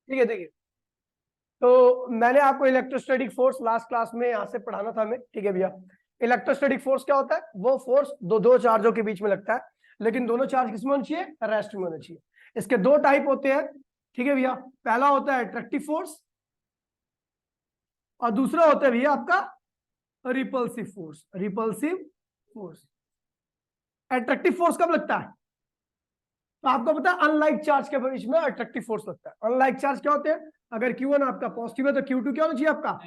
ठीक है, देखिए, तो मैंने आपको इलेक्ट्रोस्टैटिक फोर्स लास्ट क्लास में यहां से पढ़ाना था हमें। ठीक है भैया, इलेक्ट्रोस्टैटिक फोर्स क्या होता है? वो फोर्स दो चार्जों के बीच में लगता है, लेकिन दोनों चार्ज किसमें होने चाहिए? रेस्ट में होने चाहिए। इसके दो टाइप होते हैं। ठीक है भैया, पहला होता है अट्रैक्टिव फोर्स और दूसरा होता है भैया आपका repulsive force. Repulsive force, attractive force कब लगता है? तो आपको पता है अनलाइक चार्ज के बीच में अट्रैक्टिव फोर्स लगता है। अनलाइक चार्ज क्या होते हैं? अगर Q1 आपका पॉजिटिव है तो Q2 क्या होना चाहिए आपका?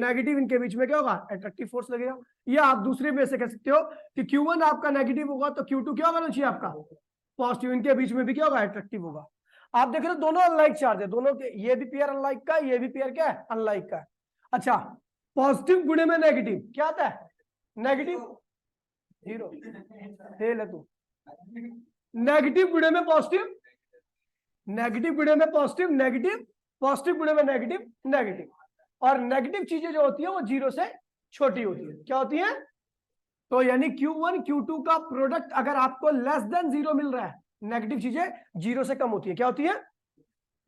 नेगेटिव। इनके बीच में क्या होगा? अट्रैक्टिव फोर्स लगेगा। या आप दूसरे में से कह सकते हो कि Q1 आपका नेगेटिव होगा तो Q2 क्या होना चाहिए आपका? पॉजिटिव। इनके बीच में भी क्या होगा? अट्रैक्टिव होगा। आप देख रहे हो दोनों अनलाइक चार्ज है, दोनों के, ये भी पेयर अनलाइक का, ये भी पेयर क्या है? अनलाइक का है। अच्छा, पॉजिटिव गुणे में नेगेटिव क्या आता है? Negative zero. फेल है तू। नेगेटिव गुणे में पॉजिटिव, नेगेटिव गुणे में पॉजिटिव, नेगेटिव, पॉजिटिव गुणे में नेगेटिव, नेगेटिव। और नेगेटिव चीजें जो होती है वो जीरो से छोटी होती है। क्या होती है? तो यानी Q1 Q2 का प्रोडक्ट अगर आपको लेस देन जीरो मिल रहा है, नेगेटिव चीजें जीरो से कम होती है। क्या होती है?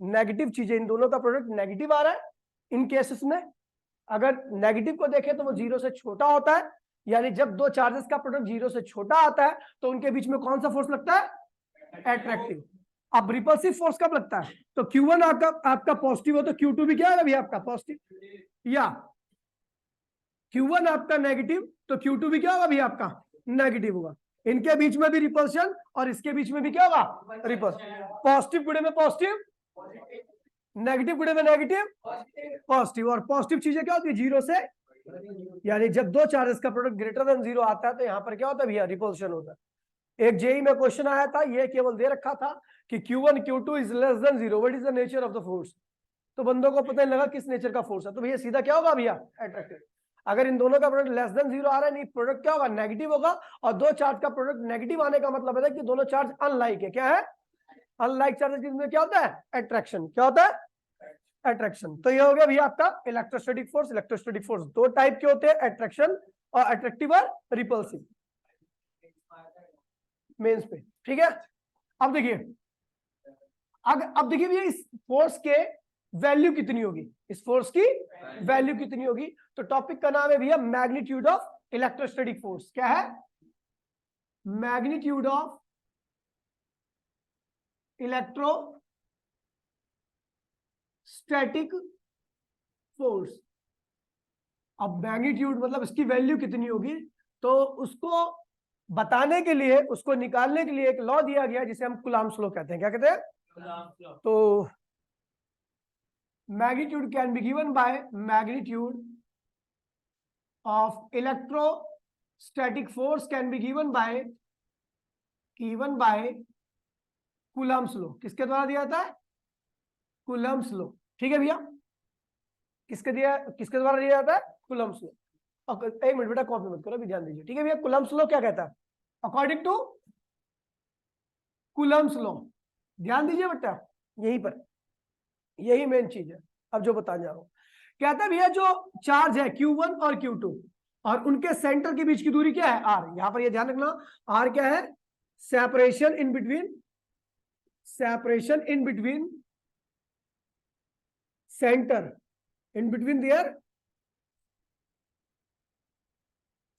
नेगेटिव चीजें, इन दोनों का प्रोडक्ट नेगेटिव आ रहा है। इन केसेस में अगर नेगेटिव को देखें तो वो जीरो से छोटा होता है। यानी जब दो चार्जेस का प्रोडक्ट जीरो से छोटा आता है तो उनके बीच में कौन सा फोर्स लगता है? अट्रैक्टिव। अब रिपल्सिव फोर्स कब लगता है? तो Q1 आपका पॉजिटिव हो तो Q2 भी क्या है अभी आपका? पॉजिटिव। या Q1 आपका नेगेटिव तो Q2 भी क्या होगा अभी आपका? नेगेटिव होगा। इनके बीच में भी रिपल्शन और इसके बीच में भी क्या होगा? रिपल्शन। पॉजिटिव गुणे में पॉजिटिव, नेगेटिव गुणे में नेगेटिव, पॉजिटिव। और पॉजिटिव चीजें क्या होती है? जीरो से। यानी जब दो चार्जेस का प्रोडक्ट ग्रेटर देन जीरो आता है तो यहां पर क्या होता है भैया? रिपल्शन होता है। एक जेई में क्वेश्चन आया था, ये केवल दे रखा था कि Q1 Q2 is less than zero, what is the nature of the force? तो बंदों को पता नहीं लगा किस नेचर का फोर्स है, तो भैया सीधा क्या होगा भैया? अट्रैक्टिव। अगर इन दोनों का प्रोडक्ट लेस देन जीरो आ रहा है, नहीं, प्रोडक्ट क्या होगा? नेगेटिव होगा। और दो चार्ज का प्रोडक्ट नेगेटिव आने का मतलब है कि दोनों चार्ज अनलाइक है। क्या है? अनलाइक चार्जेस में क्या होता है? अट्रैक्शन। क्या होता है? अट्रैक्शन। तो ये हो गया भैया आपका इलेक्ट्रोस्टैटिक फोर्स। इलेक्ट्रोस्टैटिक फोर्स दो टाइप के होते हैं, अट्रैक्शन और अट्रैक्टिव और रिपल्सिव, मेंस पे। ठीक है, अब देखिए, अब देखिए भैया इस फोर्स के वैल्यू कितनी होगी? इस फोर्स की वैल्यू कितनी होगी? तो टॉपिक का नाम है भैया मैग्नीट्यूड ऑफ इलेक्ट्रोस्टैटिक फोर्स। क्या है? Magnitude of electrostatic force. अब मैग्नीट्यूड मतलब इसकी वैल्यू कितनी होगी, तो उसको बताने के लिए, उसको निकालने के लिए एक लॉ दिया गया जिसे हम कूलम्ब्स लॉ कहते हैं। क्या कहते हैं? तो magnitude can be given by magnitude of electrostatic force can be given by Coulomb's law। किसके द्वारा दिया जाता है? Coulomb's law। ठीक है भैया, किसके द्वारा दिया जाता है? Coulomb's law। और एक मिनट बेटा, कॉपी मत करो, अभी ध्यान दीजिए। ठीक है भैया, Coulomb's law क्या कहता है? अकॉर्डिंग टू Coulomb's law, ध्यान दीजिए बेटा, यहीं पर यही मेन चीज है अब जो बताने जा रहा हूं। कहता है भैया जो चार्ज है Q1 और Q2 और उनके सेंटर के बीच की दूरी क्या है? R। यहां पर ये ध्यान रखना, R क्या है? Separation in between centre, in between their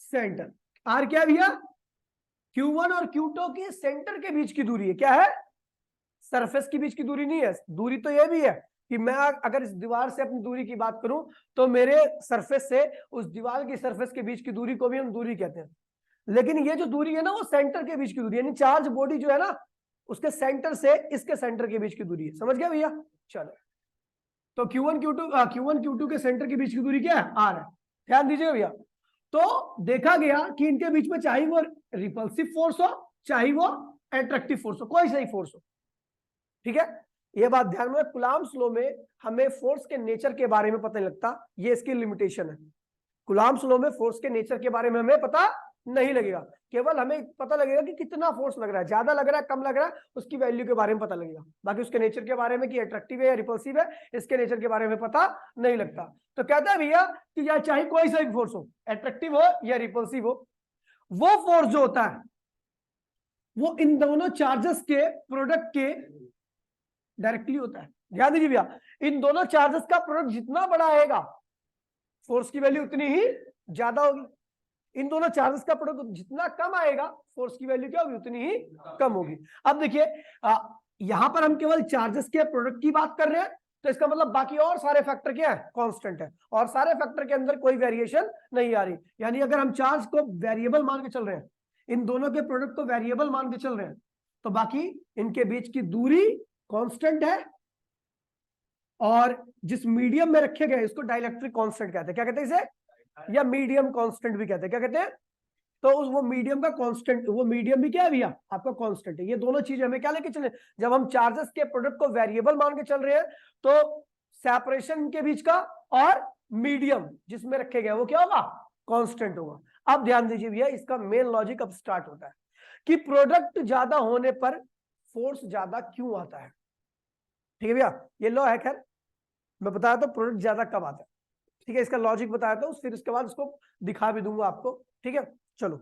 centre. R क्या है भैया? Q1 और Q2 के सेंटर के बीच की दूरी है। क्या है? सरफेस के बीच की दूरी नहीं है। दूरी तो यह भी है कि मैं अगर इस दीवार से अपनी दूरी की बात करूं तो मेरे सरफेस से उस दीवार की सरफेस के बीच की दूरी को भी हम दूरी कहते हैं। लेकिन ये जो दूरी है ना, वो सेंटर के बीच की दूरी, यानी चार्ज बॉडी जो है ना, उसके सेंटर से इसके सेंटर के बीच की दूरी है। समझ गया भैया? चलो, तो Q1 Q2 के सेंटर के बीच की दूरी क्या है? R है। ध्यान दीजिएगा भैया। तो देखा गया कि इनके बीच में चाहे वो रिपल्सिव फोर्स हो, चाहे वो अट्रैक्टिव फोर्स हो, कोई सही फोर्स हो। ठीक है, ये बात ध्यान में। कूलम्ब्स लॉ में हमें फोर्स के नेचर के बारे में पता नहीं लगता, ये इसकी लिमिटेशन है। कूलम्ब्स लॉ में फोर्स के नेचर के बारे में हमें पता नहीं लगेगा, केवल हमें पता लगेगा कि कितना फोर्स लग रहा है, ज्यादा लग रहा है, कम लग रहा है, उसकी वैल्यू के बारे में पता लगेगा। बाकी उसके नेचर के बारे में कि अट्रैक्टिव है या रिपल्सिव है, इसके नेचर के बारे में पता नहीं लगता। तो कहता है भैया कि या चाहे कोई सा भी फोर्स हो, अट्रैक्टिव हो या रिपल्सिव हो, वो फोर्स जो होता है वो इन दोनों चार्जेस के प्रोडक्ट के डायरेक्टली होता है। ध्यान दीजिए भैया, इन दोनों चार्जेस का प्रोडक्ट जितना बड़ा आएगा फोर्स की वैल्यू उतनी ही ज्यादा होगी। इन दोनों चार्जेस का प्रोडक्ट जितना कम आएगा फोर्स की वैल्यू क्या होगी, उतनी ही कम होगी। अब देखिए यहां पर हम केवल चार्जेस के प्रोडक्ट की बात कर रहे हैं, तो इसका मतलब बाकी और सारे फैक्टर क्या है, कांस्टेंट है, और सारे फैक्टर के अंदर कोई वेरिएशन नहीं आ रही। यानी अगर हम चार्ज को वेरिएबल मान के चल रहे हैं, इन दोनों के प्रोडक्ट को वेरिएबल मान के चल रहे हैं, तो बाकी इनके बीच की दूरी कांस्टेंट है, और जिस मीडियम में रखे गए इसको डाइलेक्ट्रिक कांस्टेंट कहते हैं। क्या कहते हैं इसे, या मीडियम कांस्टेंट भी कहते हैं। क्या कहते हैं, तो उस वो मीडियम का कांस्टेंट, वो मीडियम भी क्या है भैया, आपका कांस्टेंट है। ये दोनों चीजें हमें क्या लेके चले, जब हम चार्जेस के प्रोडक्ट को वेरिएबल मान के चल रहे हैं, तो सेपरेशन के बीच का और मीडियम जिसमें रखे गए वो क्या होगा, कांस्टेंट होगा। अब ध्यान दीजिए भैया, इसका मेन लॉजिक अब स्टार्ट होता है कि प्रोडक्ट ज्यादा होने पर फोर्स ज्यादा क्यों आता है। ठीक है भैया, ये लॉ है, खैर मैं बताया तो प्रोडक्ट ज्यादा कब आता है। ठीक है, इसका लॉजिक बताया था, फिर उसके बाद उसको दिखा भी दूंगा आपको। ठीक है, चलो,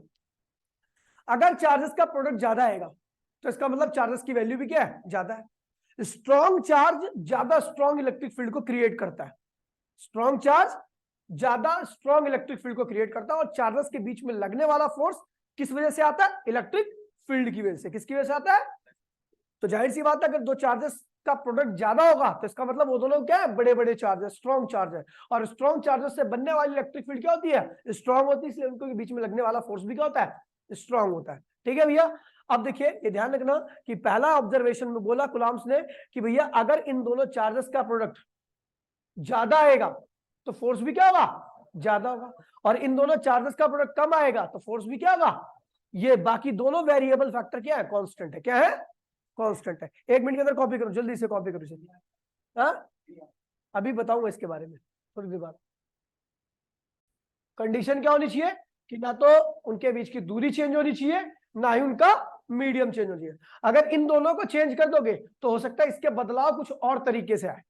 अगर चार्जेस का प्रोडक्ट ज्यादा आएगा तो इसका मतलब चार्जेस की वैल्यू भी क्या है, ज्यादा है। स्ट्रॉन्ग चार्ज ज्यादा स्ट्रॉन्ग इलेक्ट्रिक फील्ड को क्रिएट करता है। स्ट्रॉन्ग चार्ज ज्यादा स्ट्रॉन्ग इलेक्ट्रिक फील्ड को क्रिएट करता है, और चार्जेस के बीच में लगने वाला फोर्स किस वजह से आता है, इलेक्ट्रिक फील्ड की वजह से। किसकी वजह से आता है, तो जाहिर सी बात है अगर दो चार्जेस का प्रोडक्ट ज्यादा होगा तो इसका मतलब वो दोनों क्या है, बड़े बड़े चार्ज है, स्ट्रॉन्ग चार्ज है, और स्ट्रॉन्ग चार्जेस से बनने वाली इलेक्ट्रिक फील्ड क्या होती है, स्ट्रॉन्ग होती है, इसलिए उनके बीच में लगने वाला फोर्स भी क्या होता है, स्ट्रॉन्ग होता है। ठीक है भैया, अब देखिए ये ध्यान रखना कि पहला ऑब्जर्वेशन में बोला कुलाम्स ने कि भैया अगर इन दोनों चार्जेस का प्रोडक्ट ज्यादा आएगा तो फोर्स भी क्या होगा, ज्यादा होगा, और इन दोनों चार्जेस का प्रोडक्ट कम आएगा तो फोर्स भी क्या होगा। ये बाकी दोनों वेरिएबल फैक्टर क्या है, कांस्टेंट है। क्या है, कांस्टेंट है। 1 मिनट के अंदर कॉपी करो, जल्दी से कॉपी करो। अभी बताऊंगा इसके बारे में थोड़ी देर बाद। कंडीशन क्या होनी चाहिए कि ना तो उनके बीच की दूरी चेंज होनी चाहिए, ना ही उनका मीडियम चेंज होनी चाहिए। अगर इन दोनों को चेंज कर दोगे तो हो सकता है इसके बदलाव कुछ और तरीके से आए,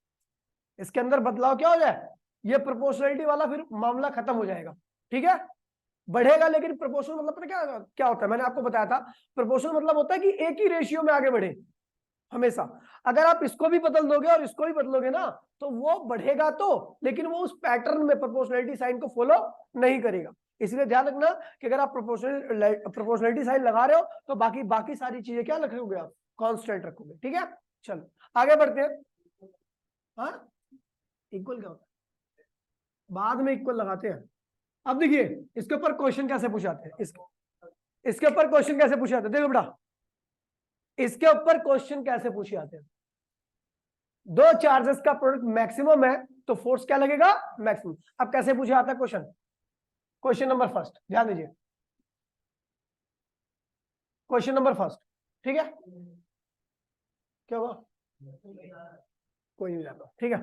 इसके अंदर बदलाव क्या हो जाए, ये प्रोपोर्शनलिटी वाला फिर मामला खत्म हो जाएगा। ठीक है, बढ़ेगा, लेकिन प्रोपोर्शनल मतलब पता क्या क्या होता है, मैंने आपको बताया था, प्रोपोर्शनल मतलब होता है कि एक ही रेशियो में आगे बढ़े हमेशा। अगर आप इसको भी बदल दोगे और इसको भी बदलोगे ना, तो वो बढ़ेगा तो, लेकिन वो उस पैटर्न में प्रोपोर्शनलिटी साइन को फॉलो नहीं करेगा। इसलिए ध्यान रखना कि अगर आप प्रोपोर्शनलिटी साइन लगा रहे हो तो बाकी सारी चीजें क्या रखोगे, आप कांस्टेंट रखोगे। ठीक है, चलो आगे बढ़ते हैं। हाँ, इक्वल क्या होता है, बाद में इक्वल लगाते हैं। अब देखिए इसके ऊपर क्वेश्चन कैसे पूछाते हैं, इसके ऊपर क्वेश्चन कैसे पूछे जाते हैं, देखो बेटा इसके ऊपर क्वेश्चन कैसे पूछे जाते हैं। दो चार्जेस का प्रोडक्ट मैक्सिमम है तो फोर्स क्या लगेगा, मैक्सिमम। अब कैसे पूछा जाता है क्वेश्चन, क्वेश्चन नंबर फर्स्ट, ध्यान दीजिए, क्वेश्चन नंबर फर्स्ट। ठीक है, क्या हुआ, कोई नहीं जाता, ठीक है,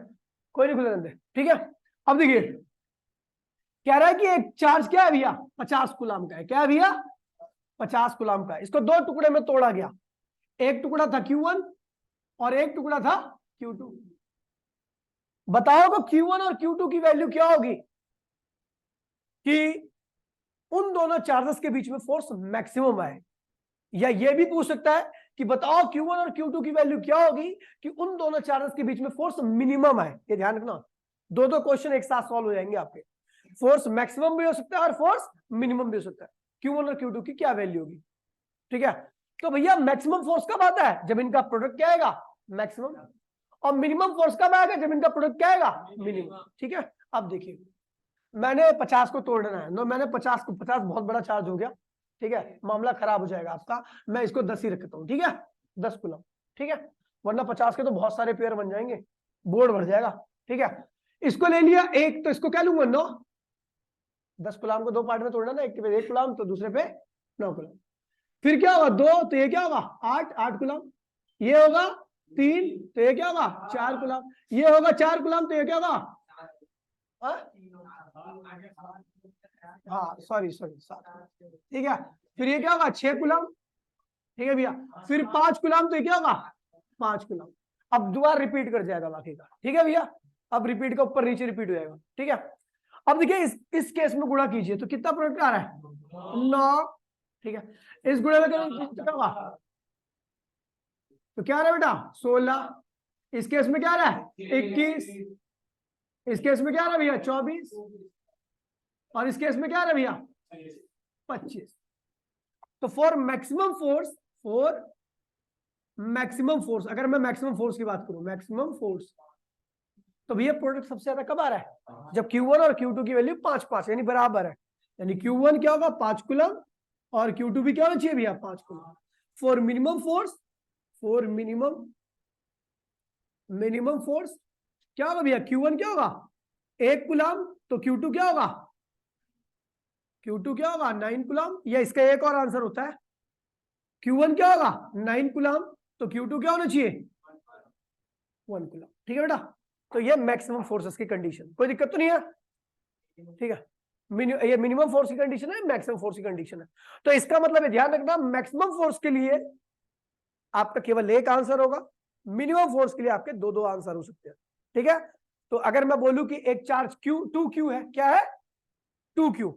कोई नहीं खुले धंधे। ठीक है, अब देखिए कह रहा है कि एक चार्ज क्या है भैया, 50 कूलम का है। क्या है भैया, 50 कूलम का है। इसको दो टुकड़े में तोड़ा गया, एक टुकड़ा था Q1 और एक टुकड़ा था Q2। बताओ कि Q1 और Q2 की वैल्यू क्या होगी कि उन दोनों चार्जेस के बीच में फोर्स मैक्सिमम आए। या ये भी पूछ सकता है कि बताओ Q1 और Q2 की वैल्यू क्या होगी कि उन दोनों चार्जेस के बीच में फोर्स मिनिमम आए। ये ध्यान रखना, दो क्वेश्चन एक साथ सॉल्व हो जाएंगे आपके। फोर्स मैक्सिमम भी हो सकता है और फोर्स मिनिमम भी हो सकता है। Q1 और Q2 की क्या वैल्यू होगी। ठीक है, तो भैया मैक्सिमम फोर्स कब आता है, जब इनका प्रोडक्ट क्या आएगा, मैक्सिमम। और मिनिमम फोर्स कब आएगा, जब इनका प्रोडक्ट क्या आएगा, मिनिमम। ठीक है, अब देखिए मैंने 50 को तोड़ना है, नो मैंने 50 को, 50 बहुत बड़ा चार्ज हो गया। ठीक है, मामला खराब हो जाएगा आपका, मैं इसको 10 ही रखता हूँ। ठीक है, 10 कूलम। ठीक है, वरना 50 के तो बहुत सारे पेयर बन जाएंगे, बोर्ड बढ़ जाएगा। ठीक है, इसको ले लिया एक, तो इसको क्या लूंगा 9। 10 कूलम को दो पार्ट में तोड़ना ना, एक पे 1 कूलम तो दूसरे पे 9 कूलम। फिर क्या होगा 2, तो ये क्या होगा 8 कूलम। ये होगा 3, तो ये क्या होगा 4 कूलम। ये होगा 4 कूलम, तो ये क्या होगा, हाँ सॉरी 7। ठीक है, फिर ये क्या होगा 6 कूलम। ठीक है भैया, फिर 5 कूलम, तो ये क्या होगा 5 कूलम। अब दोबारा रिपीट कर जाएगा बाकी का। ठीक है भैया, अब रिपीट का ऊपर नीचे रिपीट हो जाएगा। ठीक है, अब देखिए इस केस में गुणा कीजिए तो कितना प्रोडक्ट आ रहा है 9। ठीक है, इस गुणे में क्या होगा, तो क्या आ रहा है बेटा 16। इस केस में क्या आ रहा है 21, इस केस में क्या आ रहा है भैया 24, और इस केस में क्या आ रहा है भैया 25। तो फॉर मैक्सिमम फोर्स, अगर मैं मैक्सिमम फोर्स की बात करूं, मैक्सिमम फोर्स, तो भैया प्रोडक्ट सबसे ज्यादा कब आ रहा है जब Q1 और Q2 की वैल्यू 5-5 यानी बराबर है। यानी Q1 क्या होगा 5 कूलम और Q2 भी क्या होना चाहिए भैया 5 कूलम। फॉर मिनिमम फोर्स क्या होगा भैया Q1 क्या होगा 1 कूलम, तो Q2 क्या होगा 9 कूलम, या इसका एक और आंसर होता है Q1 क्या होगा 9 कूलम, तो Q2 क्या होना चाहिए 1 कूलम। ठीक है बेटा, तो ये मैक्सिमम फोर्सेस की कंडीशन, कोई दिक्कत तो नहीं है। ठीक है, ये मिनिमम फोर्स की कंडीशन है, मैक्सिमम फोर्स की कंडीशन है। तो इसका मतलब है ध्यान रखना, मैक्सिमम फोर्स के लिए आपका केवल एक आंसर होगा, मिनिमम फोर्स के लिए आपके दो आंसर हो सकते हैं। ठीक है, तो अगर मैं बोलूं कि एक चार्ज Q 2Q है, क्या है 2Q,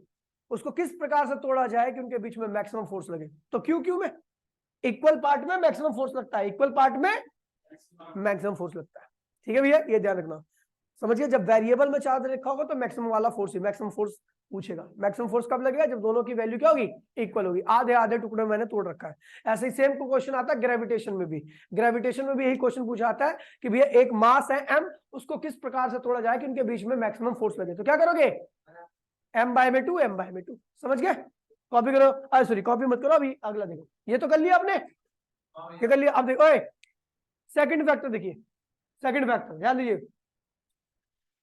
उसको किस प्रकार से तोड़ा जाए कि उनके बीच में मैक्सिमम फोर्स लगे, तो Q में इक्वल पार्ट में मैक्सिमम फोर्स लगता है, इक्वल पार्ट में मैक्सिमम फोर्स लगता है। ठीक है भैया, ये ध्यान रखना, समझिए जब वेरिएबल में चार्ज रखा होगा तो मैक्सिमम वाला फोर्स ही मैक्सिमम फोर्स पूछेगा। मैक्सिमम फोर्स कब लगेगा जब दोनों की वैल्यू क्या होगी इक्वल होगी। आधे आधे टुकड़े मैंने तोड़ रखा है। ऐसे ही सेम को क्वेश्चन आता है ग्रेविटेशन में भी, यही क्वेश्चन पूछा आता है कि भैया एक मास है m, उसको किस प्रकार से तोड़ा जाए कि उनके बीच में मैक्सिमम फोर्स लगे, तो क्या करोगे m/2 समझ गए। कॉपी करो, सॉरी कॉपी मत करो, अभी अगला देखो, ये तो कर लिया आपने, क्या कर लिया। अब देखो सेकंड फैक्टर, देखिए सेकंड फैक्टर ध्यान दीजिए,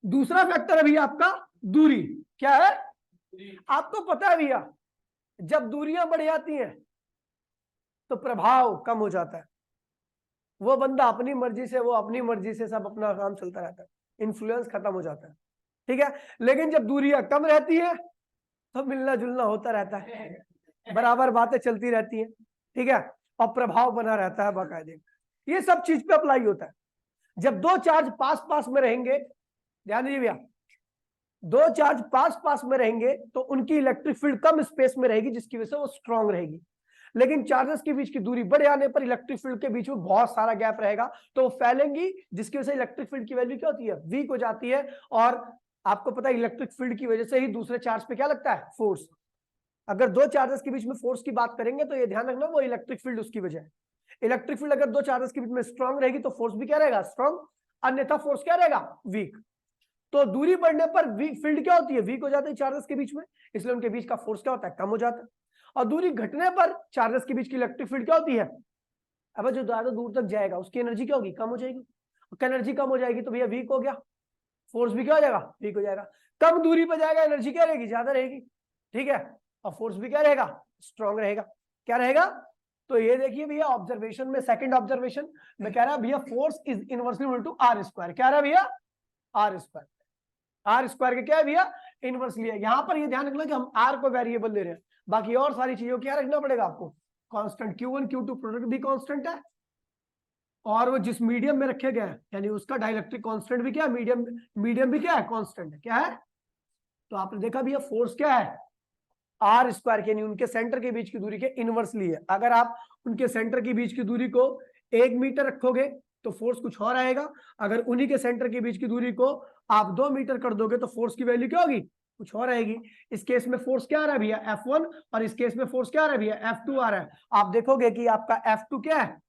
दूसरा फैक्टर है भैया आपका दूरी। क्या है आपको पता है भैया, जब दूरियां बढ़ जाती हैं तो प्रभाव कम हो जाता है, वो बंदा अपनी मर्जी से सब अपना काम चलता रहता है, इन्फ्लुएंस खत्म हो जाता है। ठीक है, लेकिन जब दूरियां कम रहती है तो मिलना जुलना होता रहता है, बराबर बातें चलती रहती हैं। ठीक है, और प्रभाव बना रहता है बाकायदे। ये सब चीज पे अप्लाई होता है। जब दो चार्ज पास पास में रहेंगे, ध्यान दीजिए भैया, दो चार्ज पास पास में रहेंगे तो उनकी इलेक्ट्रिक फील्ड कम स्पेस में रहेगी, जिसकी वजह से वो स्ट्रांग रहेगी। लेकिन चार्जेस के बीच की दूरी बढ़ जाने पर इलेक्ट्रिक फील्ड के बीच में बहुत सारा गैप रहेगा, तो वो फैलेंगी, जिसकी वजह से इलेक्ट्रिक फील्ड की वैल्यू क्या होती है वीक हो जाती है। और आपको पता है इलेक्ट्रिक फील्ड की वजह से ही दूसरे चार्ज पे क्या लगता है फोर्स। अगर दो चार्जेस के बीच में फोर्स की बात करेंगे तो ये ध्यान रखना वो इलेक्ट्रिक फील्ड उसकी वजह है। इलेक्ट्रिक फील्ड अगर दो चार्जेस के बीच में स्ट्रांग रहेगी तो फोर्स भी क्या रहेगा स्ट्रांग, अन्यथा फोर्स क्या रहेगा वीक। तो दूरी बढ़ने पर वीक फील्ड क्या होती है वीक हो जाती है चार्जेस के बीच में, इसलिए उनके बीच का फोर्स क्या होता है कम हो जाता है। और दूरी घटने पर चार्जेस के बीच की इलेक्ट्रिक फील्ड क्या होती है, अब जो ज्यादा दूर तक जाएगा उसकी एनर्जी क्या होगी कम हो जाएगी, एनर्जी कम हो जाएगी तो भैया वीक हो गया, फोर्स भी क्या हो जाएगा वीक हो जाएगा। कम दूरी पर जाएगा एनर्जी क्या रहेगी ज्यादा रहेगी। ठीक है, और फोर्स भी क्या रहेगा स्ट्रांग रहेगा। क्या रहेगा, तो ये देखिए भैया ऑब्जर्वेशन में, सेकंड ऑब्जर्वेशन में कह रहा है भैया force is inversely equal to R square. क्या रहा भैया आर स्क्वायर, आर स्क्वायर का क्या है भैया इनवर्सली है। यहां पर ये ध्यान रखना कि हम आर को वेरिएबल ले रहे हैं, बाकी और सारी चीजों क्या रखना पड़ेगा आपको कांस्टेंट। Q1 Q2 प्रोडक्ट भी कांस्टेंट है, और वो जिस मीडियम में रखे गए हैं यानी उसका डाइलेक्ट्रिक कांस्टेंट भी क्या है मीडियम भी क्या है कांस्टेंट है। क्या है, तो आपने देखा भैया फोर्स क्या है आर स्क्वायर के, यानी उनके सेंटर के बीच की दूरी के इनवर्सली है। अगर आप उनके सेंटर के बीच की दूरी को 1 मीटर रखोगे तो फोर्स कुछ और आएगा, अगर उन्हीं के सेंटर के बीच की दूरी को आप 2 मीटर कर दोगे तो फोर्स की वैल्यू क्या होगी कुछ और आएगी। इस केस में फोर्स क्या आ रहा है भैया F1, और इस केस में फोर्स क्या आ रहा है भैया F2 आ रहा है। आप देखोगे कि आपका F2 क्या है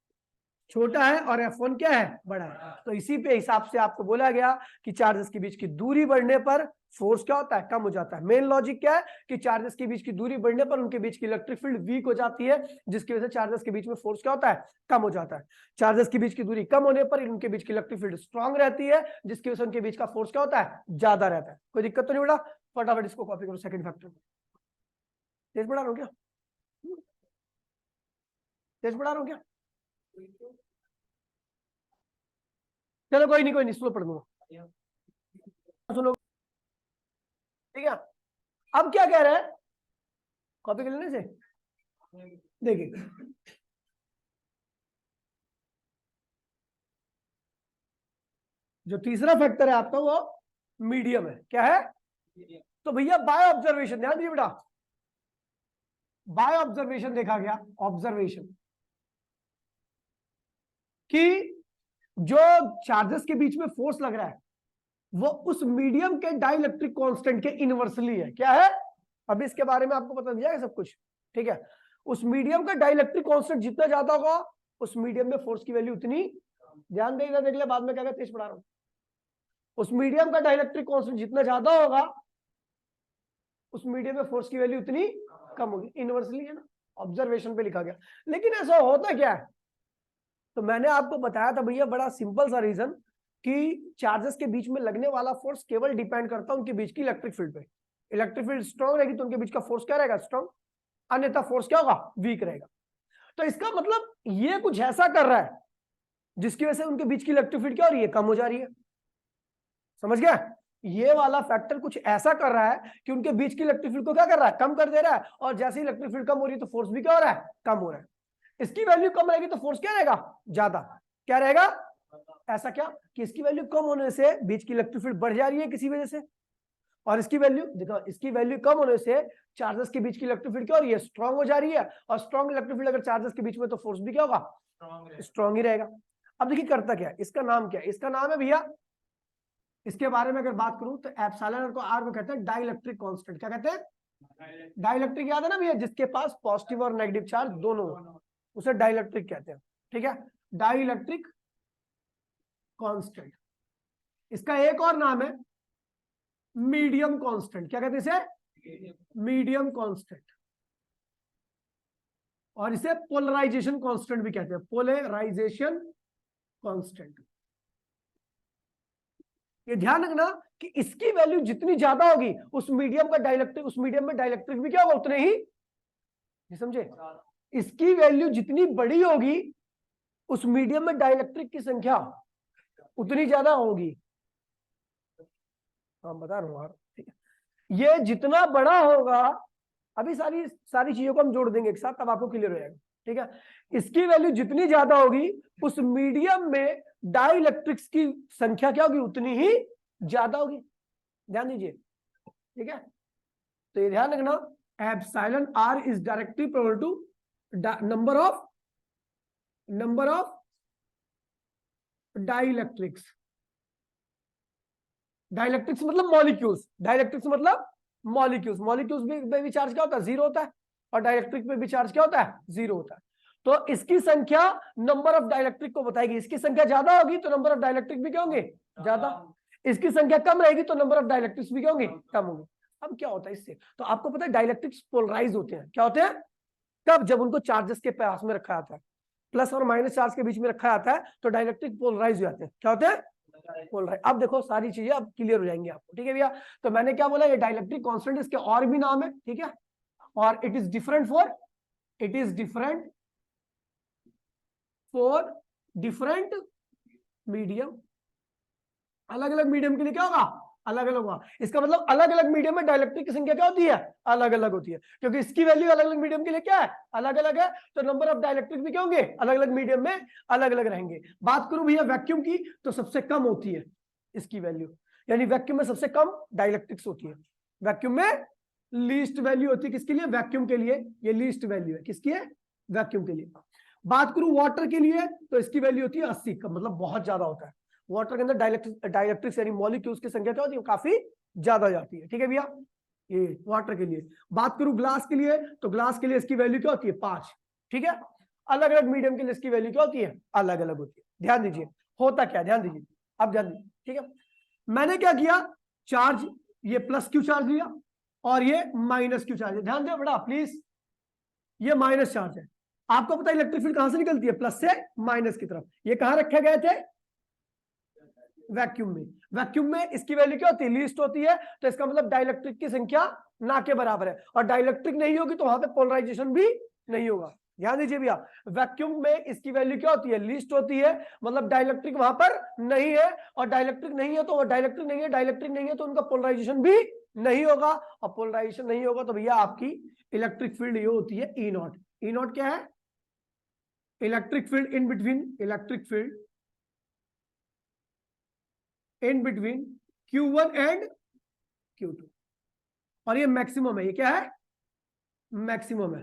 छोटा है और F1 क्या है बड़ा है। तो इसी पे हिसाब से आपको बोला गया कि चार्जेस के बीच की दूरी बढ़ने पर फोर्स क्या होता है कम हो जाता है। मेन लॉजिक क्या है कि चार्जेस के बीच की दूरी बढ़ने पर उनके बीच की इलेक्ट्रिक फील्ड वीक हो जाती है, जिसकी वजह से चार्जेस के बीच में फोर्स क्या होता है कम हो जाता है। चार्जेस के बीच की दूरी कम होने पर उनके बीच की इलेक्ट्रिक फील्ड स्ट्रांग रहती है, जिसकी वजह से उनके बीच का फोर्स क्या होता है ज्यादा रहता है। कोई दिक्कत तो नहीं बेटा, फटाफट इसको कॉपी करो सेकंड फैक्टर। तेज बढ़ा रहा हूं क्या, तेज बढ़ा रहा हूं क्या, चलो कोई नहीं स्लो पढ़ दूंगा सुनो। ठीक है, अब क्या कह रहे हैं कॉपी कर लेने से, देखिए जो तीसरा फैक्टर है आपका वो मीडियम है। क्या है, तो भैया बाय ऑब्जर्वेशन ध्यान दीजिए बेटा, बाय ऑब्जर्वेशन देखा गया ऑब्जर्वेशन कि जो चार्जेस के बीच में फोर्स लग रहा है वो उस मीडियम के डाइलेक्ट्रिक कांस्टेंट के इनवर्सली है। क्या है? अभी इसके बारे में आपको पता दिया है सब कुछ, ठीक है। उस मीडियम का डाइलेक्ट्रिक कांस्टेंट जितना ज्यादा होगा उस मीडियम में फोर्स की वैल्यू उतनी, ध्यान देगा, देख लिया, बाद में क्या तेज पढ़ा रहा हूं। उस मीडियम का डाइलेक्ट्रिक कांस्टेंट जितना ज्यादा होगा उस मीडियम में फोर्स की वैल्यू उतनी कम होगी। इनवर्सली है ना, ऑब्जर्वेशन पे लिखा गया। लेकिन ऐसा होता क्या है, तो मैंने आपको बताया था भैया, बड़ा सिंपल सा रीजन कि चार्जेस के बीच में लगने वाला फोर्स केवल डिपेंड करता है उनके बीच की इलेक्ट्रिक फील्ड पे। इलेक्ट्रिक फील्ड स्ट्रॉन्ग रहेगी तो उनके बीच का फोर्स क्या रहेगा? स्ट्रॉन्ग, अन्यथा फोर्स क्या होगा? वीक रहेगा। तो इसका मतलब ये कुछ ऐसा कर रहा है जिसकी वजह से उनके बीच की इलेक्ट्रिक फील्ड क्या हो रही है? कम हो जा रही है। समझ गया? ये वाला फैक्टर कुछ ऐसा कर रहा है कि उनके बीच की इलेक्ट्रिक फील्ड को क्या कर रहा है? कम कर दे रहा है। और जैसे इलेक्ट्रिक फील्ड कम हो रही है तो फोर्स भी क्या हो रहा है? कम हो रहा है। इसकी वैल्यू कम रहेगी तो फोर्स क्या रहेगा? ज्यादा। क्या रहेगा? ऐसा क्या कि इसकी वैल्यू कम होने से बीच की इलेक्ट्रिक फील्ड बढ़ जा रही है किसी वजह से, और इसकी वैल्यू देखो, इसकी वैल्यू कम होने से चार्जेस के बीच की इलेक्ट्रिक फील्ड क्या हो रही है? स्ट्रांग हो जा रही है। और स्ट्रांग इलेक्ट्रिक फील्ड अगर चार्जेस के बीच में तो फोर्स भी क्या होगा? स्ट्रांग ही रहेगा। अब देखिए करता क्या है, इसका नाम क्या है? इसका नाम है भैया, इसके बारे में अगर बात करूं तो एप्सिलॉन को आर को कहते हैं डाइलेक्ट्रिक कांस्टेंट। क्या कहते हैं? डाइलेक्ट्रिक। याद है ना भैया, जिसके पास पॉजिटिव और नेगेटिव चार्ज दोनों उसे डाइलेक्ट्रिक कहते हैं, ठीक है। Dielectric constant. इसका एक और नाम है मीडियम कांस्टेंट। क्या कहते हैं इसे? Medium constant. और इसे पोलराइजेशन कांस्टेंट भी कहते हैं, पोलराइजेशन कांस्टेंट। ये ध्यान रखना कि इसकी वैल्यू जितनी ज्यादा होगी उस मीडियम का डाइलेक्ट्रिक, उस मीडियम में डाइलेक्ट्रिक भी क्या होगा? उतने ही, समझे? इसकी वैल्यू जितनी बड़ी होगी उस मीडियम में डाइलेक्ट्रिक की संख्या उतनी ज्यादा होगी। हम बता रहा हूं यार, ठीक है। ये जितना बड़ा होगा, अभी सारी चीजों को हम जोड़ देंगे एक साथ, तब आपको क्लियर हो जाएगा, ठीक है। इसकी वैल्यू जितनी ज्यादा होगी उस मीडियम में डाइलेक्ट्रिक्स की संख्या क्या होगी? उतनी ही ज्यादा होगी। ध्यान दीजिए, ठीक है। तो ये ध्यान रखना, epsilon R is directly proportional to number of dielectrics. Dielectrics मतलब मॉलिक्यूल्स, डाइलेक्ट्रिक्स मतलब मॉलिक्यूल्स। मॉलिक्यूल्स में भी चार्ज क्या होता है? जीरो होता है। और डाइलेक्ट्रिक में भी चार्ज क्या होता है? जीरो होता है। तो इसकी संख्या नंबर ऑफ डाइलेक्ट्रिक को बताएगी। इसकी संख्या ज्यादा होगी तो नंबर ऑफ डाइलेक्ट्रिक भी क्या होंगे? ज्यादा। इसकी संख्या कम रहेगी तो नंबर ऑफ डाइलेक्ट्रिक्स भी क्या होंगे? कम होंगे। अब क्या होता है इससे, तो आपको पता है डाइलेक्ट्रिक्स पोलराइज होते हैं। क्या होते हैं? कब? जब उनको चार्जेस के पास में रखा जाता है, प्लस और माइनस चार्ज के बीच में रखा जाता है तो डाइलेक्ट्रिक पोलराइज हो जाते हैं। क्या होते हैं? पोलराइज। अब देखो सारी चीजें अब क्लियर हो जाएंगी आपको, ठीक है भैया। तो मैंने क्या बोला, ये डाइलेक्ट्रिक कांस्टेंट, इसके और भी नाम है, ठीक है। और it is different for different medium. अलग अलग मीडियम के लिए क्या होगा? अलग अलग होगा। इसका मतलब अलग अलग मीडियम में डाइलेक्ट्रिक की संख्या क्या होती है? अलग अलग होती है, क्योंकि इसकी वैल्यू अलग अलग मीडियम के लिए क्या है? अलग अलग है। तो नंबर ऑफ डाइलेक्ट्रिक भी क्या होंगे? अलग अलग मीडियम में अलग अलग रहेंगे। बात करूं भैया वैक्यूम की, तो सबसे कम होती है इसकी वैल्यू, यानी वैक्यूम में सबसे कम डाइलेक्ट्रिक्स होती है। वैक्यूम में लीस्ट वैल्यू होती है। किसके लिए? वैक्यूम के लिए ये लीस्ट वैल्यू है। किसकी है? वैक्यूम के लिए। बात करूं वाटर के लिए तो इसकी वैल्यू होती है 80 का, मतलब बहुत ज्यादा होता है। वाटर के अंदर डाइलेक्ट्रिक्स यानी मॉलिक्यूल्स की संख्या क्या होती है? काफी ज्यादा जाती है, ठीक है भैया। ये वाटर के लिए। बात करूं ग्लास के लिए तो ग्लास के लिए इसकी वैल्यू क्या होती है? 5, ठीक है। अलग अलग मीडियम के लिए इसकी वैल्यू क्या होती है? अलग अलग होती है। ध्यान दीजिए होता क्या, ध्यान दीजिए, अब ध्यान दीजिए, ठीक है। मैंने क्या किया, चार्ज ये प्लस क्यू चार्ज लिया और ये माइनस क्यू चार्ज है। ध्यान दो बड़ा प्लीज, ये माइनस चार्ज है। आपको पता है इलेक्ट्रिक फील्ड कहां से निकलती है? प्लस से माइनस की तरफ। ये कहां रखे गए थे? वैक्यूम में। वैक्यूम में इसकी वैल्यू क्या होती है? लीस्ट होती है। तो इसका मतलब डाइलेक्ट्रिक की संख्या ना के बराबर है, और डाइलेक्ट्रिक नहीं होगी तो वहां पे पोलराइजेशन भी नहीं होगा। ध्यान दीजिए भैया, वैक्यूम में इसकी वैल्यू क्या होती है? लीस्ट होती है, मतलब डाइलेक्ट्रिक वहां पर नहीं है। और डाइलेक्ट्रिक नहीं है तो डाइलेक्ट्रिक नहीं है तो उनका पोलराइजेशन भी नहीं होगा। और पोलराइजेशन नहीं होगा तो भैया आपकी इलेक्ट्रिक फील्ड ये होती है ई नॉट। ई नॉट क्या है? Electric field in between Q1 and Q2। और ये मैक्सिमम है। ये क्या है? मैक्सिमम है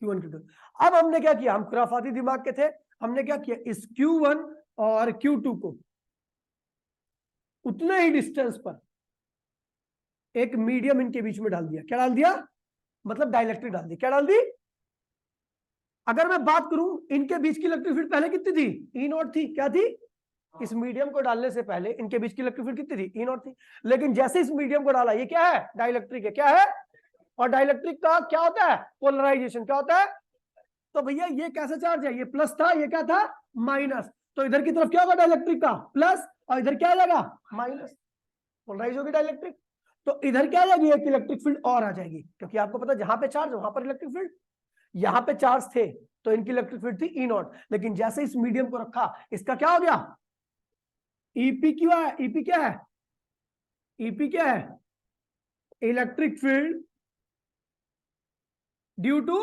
Q1 Q2। अब हमने क्या किया, हम खुराफाती दिमाग के थे, हमने क्या किया, इस Q1 और Q2 को उतने ही डिस्टेंस पर एक मीडियम इनके बीच में डाल दिया। क्या डाल दिया? मतलब डाइलेक्ट्रिक डाल दी। क्या डाल दी? अगर मैं बात करूं इनके बीच की इलेक्ट्रिक फील्ड पहले कितनी थी? ई नॉट थी। क्या थी? इस मीडियम को डालने से पहले इनके बीच की इलेक्ट्रिक फील्ड कितनी थी? ई नॉट थी। लेकिन जैसे इस मीडियम को डाला, ये क्या है? डाइलेक्ट्रिक है। क्या है? और डाइलेक्ट्रिक का क्या होता है? पोलराइजेशन। क्या होता है? तो भैया ये कैसा चार्ज है? ये प्लस था, ये क्या था? माइनस। तो इधर की तरफ क्या होगा? डाइलेक्ट्रिक का प्लस, और इधर क्या आ जाएगा? माइनस। पोलराइज होगी डाइलेक्ट्रिक। तो इधर क्या आ जाएगी? एक इलेक्ट्रिक फील्ड और आ जाएगी, क्योंकि आपको पता है जहां पे चार्ज वहां पर इलेक्ट्रिक फील्ड। यहां पे चार्ज थे तो इनकी इलेक्ट्रिक फील्ड थी ई नॉट, लेकिन जैसे इस मीडियम को रखा, इसका क्या हो गया? ईपी क्यों है? ईपी क्या है? ईपी क्या है? Electric field due to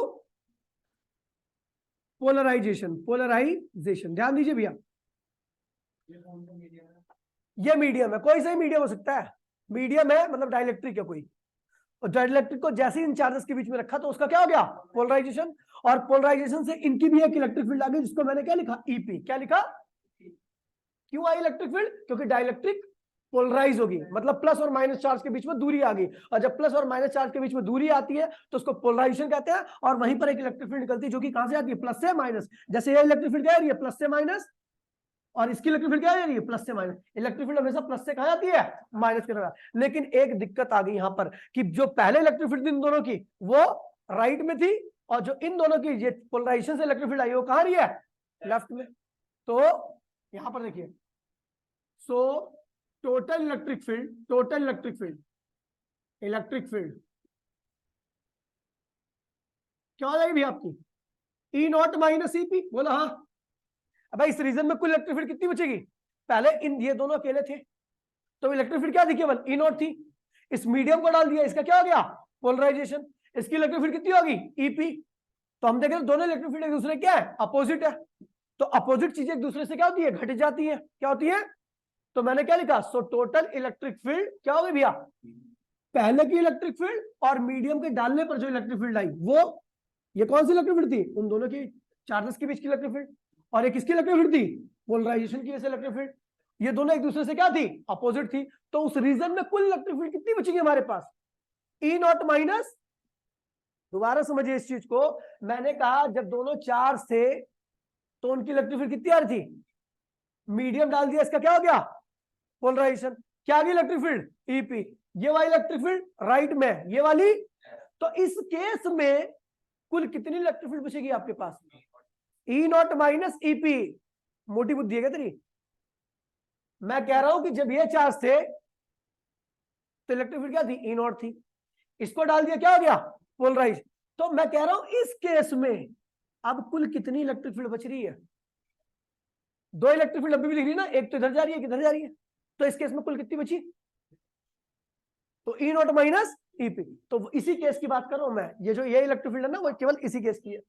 polarization. Polarization ध्यान दीजिए भैया, ये मीडियम है, कोई सा मीडियम हो सकता है। मीडियम है मतलब डाइलेक्ट्रिक है कोई, और डाइलेक्ट्रिक को जैसे ही इन चार्जेस के बीच में रखा तो उसका क्या हो गया? पोलराइजेशन। और पोलराइजेशन से इनकी भी एक इलेक्ट्रिक फील्ड आ गई, जिसको मैंने क्या लिखा? ईपी। क्या लिखा? क्यों आई इलेक्ट्रिक फील्ड? क्योंकि डाइलेक्ट्रिक पोलराइज होगी, मतलब प्लस और माइनस चार्ज के बीच में दूरी आ गई, और जब प्लस और माइनस चार्ज के बीच में दूरी आती है तो उसको पोलराइजेशन कहते हैं। और वहीं पर एक इलेक्ट्रिक फील्ड निकलती है जो कि कहां से आती है? प्लस से माइनस। जैसे ये इलेक्ट्रिक फील्ड क्या आ रही है? प्लस से माइनस, और इसकी इलेक्ट्रिक फील्ड क्या आ रही है? प्लस से माइनस। इलेक्ट्रिक फील्ड हमेशा प्लस से कहां जाती है? माइनस की तरफ। लेकिन एक दिक्कत आ गई यहां पर कि जो पहले इलेक्ट्रिक फील्ड थी इन दोनों की, वो राइट में थी, और जो इन दोनों की ये पोलराइजेशन से इलेक्ट्रिक फील्ड आई वो कहां रही है? लेफ्ट में। तो यहां पर देखिए, सो टोटल इलेक्ट्रिक फील्ड क्या हो जाएगी भी आपकी? ई नॉट माइनस ईपी। बोला हाँ। अब इस रीजन में कुल इलेक्ट्रिक फील्ड कितनी बचेगी? पहले इन ये दोनों अकेले थे तो इलेक्ट्रिक फील्ड क्या थी? केवल ई नॉट थी। इस मीडियम को डाल दिया, इसका क्या हो गया? पोलराइजेशन। इसकी इलेक्ट्रिक फील्ड कितनी होगी? ईपी। तो हम देख रहे हैं दोनों इलेक्ट्रिक फील्ड एक दूसरे क्या है? अपोजिट है। तो अपोजिट चीजें एक दूसरे से क्या होती है? घट जाती है। क्या होती है? तो मैंने क्या लिखा? सो टोटल इलेक्ट्रिक फील्ड क्या होगी भैया? पहले की इलेक्ट्रिक फील्ड और मीडियम के डालने पर जो इलेक्ट्रिक फील्ड आई वो, ये कौन सी इलेक्ट्रिक फील्ड थी? उन दोनों की चार्जेस के बीच की इलेक्ट्रिक फील्ड। और एक किसकी इलेक्ट्रिक फील्ड थी? पोलराइजेशन की इलेक्ट्रिक फील्ड। ये दोनों एक दूसरे से क्या थी? अपोजिट थी। तो उस रीजन में कुल इलेक्ट्रिक फील्ड कितनी बचेगी हमारे पास? ई नॉट माइनस, दोबारा समझिए इस चीज को, मैंने कहा जब दोनों चार्ज थे तो उनकी इलेक्ट्रिक फील्ड कितनी आ रही थी? मीडियम डाल दिया, इसका क्या हो गया? पोलराइजेशन। क्या आ गई इलेक्ट्रिक फील्ड? ईपी। ये वाली इलेक्ट्रिक फील्ड राइट में, ये वाली। तो इस केस में कुल कितनी इलेक्ट्रिक फील्ड बचेगी आपके पास? ई नॉट माइनस ईपी। मोटी बुद्धि है क्या तेरी? मैं कह रहा हूं कि जब ये चार्ज थे तो इलेक्ट्रिक फील्ड क्या थी? ई नॉट थी। इसको डाल दिया, क्या हो गया? पोलराइज। तो मैं कह रहा हूं इस केस में अब कुल कितनी इलेक्ट्रिक फील्ड बच रही है? दो इलेक्ट्रिक फील्ड अभी भी दिख रही है ना, एक तो इधर जा रही है, किधर जा रही है। तो इस केस में कुल कितनी बची? तो ई नॉट माइनस ईपी। तो इसी केस की बात कर रहा हूं मैं, ये जो ये इलेक्ट्रिक फील्ड है ना वो केवल इसी केस की है।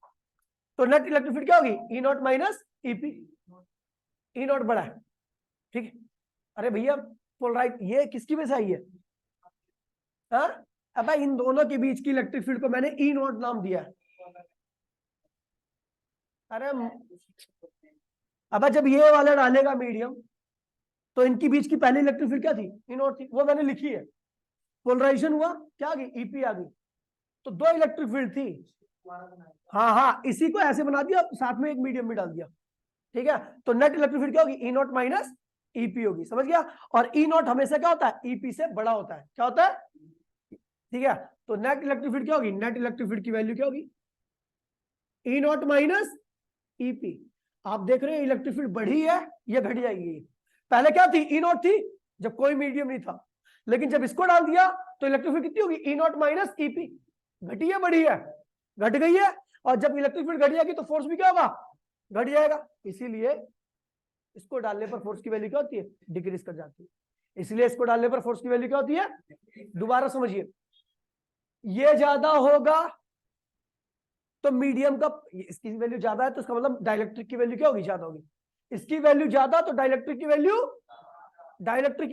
तो नेट इलेक्ट्रिक फील्ड क्या होगी? E naught minus EP. E naught बड़ा है, ठीक है। अरे भैया पोलराइज ये किसकी वजह से आई है? अब इन दोनों के बीच की इलेक्ट्रिक फील्ड को मैंने ई नॉट नाम दिया। अरे अब जब ये वाला डालेगा मीडियम तो इनकी बीच की पहली इलेक्ट्रिक फील्ड क्या थी? ई नॉट थी, वो मैंने लिखी है। पोलराइजेशन हुआ, क्या आ गई? ईपी आ गई। तो दो इलेक्ट्रिक फील्ड थी। हाँ, इसी को ऐसे बना दिया, साथ में एक मीडियम भी डाल दिया, ठीक है। तो नेट इलेक्ट्रिक फील्ड क्या होगी? ई नॉट माइनस ईपी होगी, समझ गया। और ई नॉट हमेशा क्या होता है? ईपी से बड़ा होता है। क्या होता है? ठीक है। तो नेट इलेक्ट्रिक फील्ड क्या होगी? नेट इलेक्ट्रिक फील्ड की वैल्यू क्या होगी? E naught minus EP. आप देख रहे हैं इलेक्ट्रिक फील्ड बढ़ी है, ये घट जाएगी। पहले क्या थी? ई नॉट थी जब कोई मीडियम नहीं था, लेकिन जब इसको डाल दिया तो इलेक्ट्रिक फील्ड कितनी होगी? E naught minus EP. घटी है, बढ़ी है? घट गई है। और जब इलेक्ट्रिक फील्ड घट जाएगी तो फोर्स भी क्या होगा? घट जाएगा। इसीलिए इसको डालने पर फोर्स की वैल्यू क्या होती है? डिक्रीज कर जाती है। इसलिए इसको डालने पर फोर्स की वैल्यू क्या होती है? दोबारा समझिए, ये ज्यादा होगा तो मीडियम का, इसकी वैल्यू ज्यादा है तो इसका मतलब डाइलेक्ट्रिक की वैल्यू क्या होगी? ज्यादा होगी। इसकी वैल्यू ज्यादा तो डाइलेक्ट्रिक की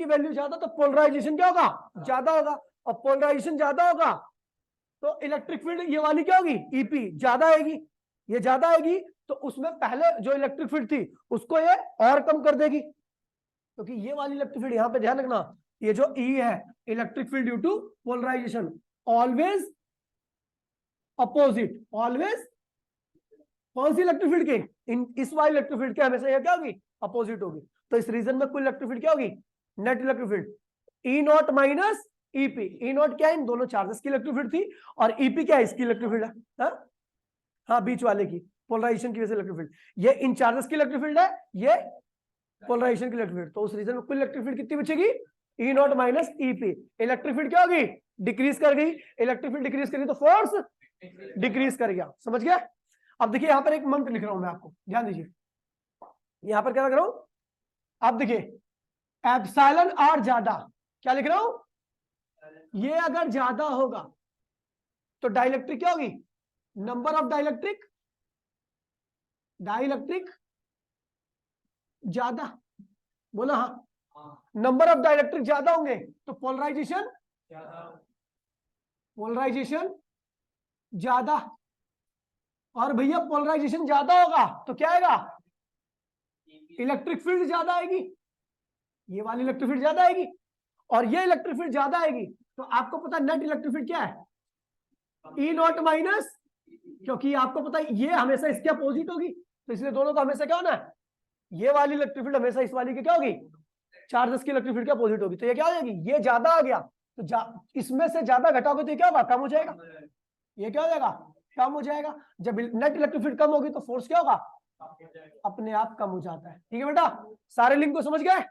वैल्यू ज्यादा, तो पोलराइजेशन क्या होगा? ज्यादा होगा। और पोलराइजेशन ज्यादा होगा तो इलेक्ट्रिक फील्ड ये वाली क्या होगी? ईपी ज्यादा आएगी। ये ज्यादा आएगी तो उसमें पहले जो इलेक्ट्रिक फील्ड थी उसको ये और कम कर देगी, क्योंकि ये वाली इलेक्ट्रिक फील्ड, यहां पे ध्यान रखना, ये जो ई है electric field due to polarization always opposite, always कौन सी इलेक्ट्रिक फील्ड के, इस वाली इलेक्ट्रिक फील्ड के हमेशा ये क्या होगी, अपोजिट होगी। तो इस रीजन में कुल इलेक्ट्रिक फील्ड क्या होगी, net electric field E naught minus EP. E not क्या है, इन दोनों चार्जेस की इलेक्ट्रिक फील्ड थी, और ईपी क्या है, इसकी इलेक्ट्रिक फील्ड है, हाँ बीच वाले की, पोलराइजेशन की वजह से इलेक्ट्रिक फील्ड, ये इन चार्जेस की इलेक्ट्रिक फील्ड है, ये पोलराइजेशन की इलेक्ट्रिक फील्ड। तो उस रीजन में कुल इलेक्ट्रिक फील्ड कितनी बचेगी, E naught minus EP. Electric field क्या होगी, डिक्रीज कर गई, इलेक्ट्रिक फील्ड डिक्रीज करी तो फोर्स डिक्रीज कर गया, समझ गया। अब देखिए यहां पर एक मंत्र लिख रहा हूं मैं आपको, ध्यान दीजिए, यहां पर क्या लिख रहा हूं, अब देखिए एप्सिलॉन आर ज्यादा, क्या लिख रहा हूं, ये अगर ज्यादा होगा तो डाइलेक्ट्रिक क्या होगी, नंबर ऑफ डाइलेक्ट्रिक, डाइलेक्ट्रिक ज्यादा, बोला हाँ, नंबर ऑफ डाइलेक्ट्रिक ज्यादा होंगे तो पोलराइजेशन, पोलराइजेशन ज्यादा, और भैया पोलराइजेशन ज्यादा होगा तो क्या आएगा, इलेक्ट्रिक फील्ड ज्यादा आएगी, ये वाली इलेक्ट्रिक फील्ड ज्यादा आएगी, और ये इलेक्ट्रिक फील्ड ज्यादा आएगी, तो आपको पता है नेट इलेक्ट्रिक फील्ड क्या है, ई नॉट माइनस, क्योंकि आपको पता है ये हमेशा इसके अपोजिट होगी, तो इसलिए दोनों का हमेशा क्या होना है, ये वाली इलेक्ट्रिक फील्ड हमेशा इस वाली की क्या होगी, चार्जेस की इलेक्ट्रिक फील्ड के अपोजिट होगी। तो ये क्या हो जाएगी, ये ज्यादा आ गया तो इसमें से ज्यादा घटाओगे तो ये क्या होगा, कम हो जाएगा, ये क्या हो जाएगा, कम हो जाएगा। जब नेट इलेक्ट्रिक फील्ड कम होगी तो फोर्स क्या होगा, अपने आप कम हो जाता है। ठीक है बेटा, सारे लिंक को समझ गए।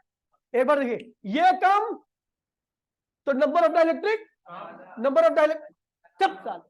एक बार देखिए, ये कम तो number of dielectric, number of dielectric,